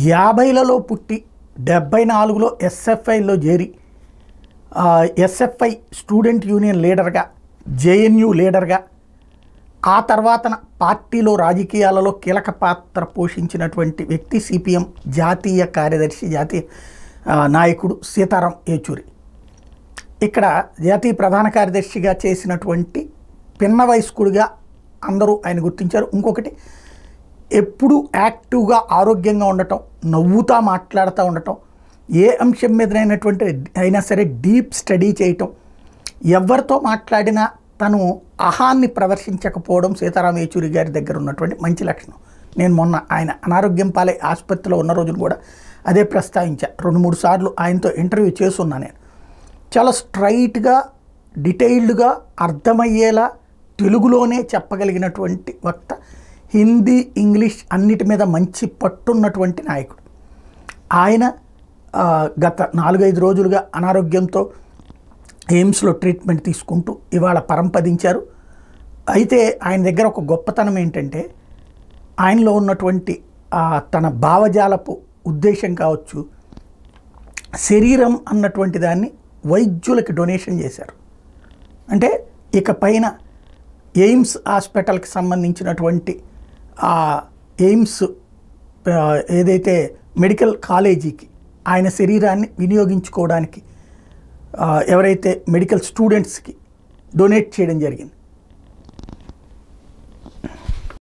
50లలో పుట్టి 74లో ఎస్ఎఫ్ఐలో చేరి SFI student union లీడర్గా, జేఎన్యూ లీడర్గా, ఆ తర్వాతన పార్టీలో రాజకీయాలలో కీలక పాత్ర పోషించినటువంటి వ్యక్తి సిపిఎం జాతీయ కార్యదర్శి, జాతీయ నాయకుడు సీతారాం ఏచూరి. ఇక్కడ జాతీయ ప్రధాన కార్యదర్శిగా చేసినటువంటి పిన్న వయస్కుడిగా అందరూ ఆయన గుర్తించారు. ఇంకొకటి, ఎప్పుడు యాక్టివ్గా ఆరోగ్యంగా ఉండటం, నవ్వుతా మాట్లాడుతూ ఉండటం, ఏ అంశం మీదనైనటువంటి అయినా సరే డీప్ స్టడీ చేయటం, ఎవరితో మాట్లాడినా తను అహాన్ని ప్రదర్శించకపోవడం సీతారాం ఏచూరి గారి దగ్గర ఉన్నటువంటి మంచి లక్షణం. నేను మొన్న ఆయన అనారోగ్యం పాలై ఆసుపత్రిలో ఉన్న రోజులు కూడా అదే ప్రస్తావించా. 2-3 సార్లు ఆయనతో ఇంటర్వ్యూ చేస్తున్నా. నేను చాలా స్ట్రైట్గా, డీటెయిల్డ్గా, అర్థమయ్యేలా తెలుగులోనే చెప్పగలిగినటువంటి వక్త, హిందీ, ఇంగ్లీష్ అన్నిటి మీద మంచి పట్టున్నటువంటి నాయకుడు. ఆయన గత 4-5 రోజులుగా అనారోగ్యంతో ఎయిమ్స్లో ట్రీట్మెంట్ తీసుకుంటూ ఇవాళ పరంపదించారు. అయితే ఆయన దగ్గర ఒక గొప్పతనం ఏంటంటే, ఆయనలో ఉన్నటువంటి తన భావజాలపు ఉద్దేశం కావచ్చు, శరీరం అన్నటువంటి దాన్ని వైద్యులకి డొనేషన్ చేశారు. అంటే ఇక పైన ఎయిమ్స్ హాస్పిటల్కి సంబంధించినటువంటి ఎయిమ్స్ ఏదైతే మెడికల్ కాలేజీకి ఆయన శరీరాన్ని వినియోగించుకోవడానికి ఎవరైతే మెడికల్ స్టూడెంట్స్కి డొనేట్ చేయడం జరిగింది.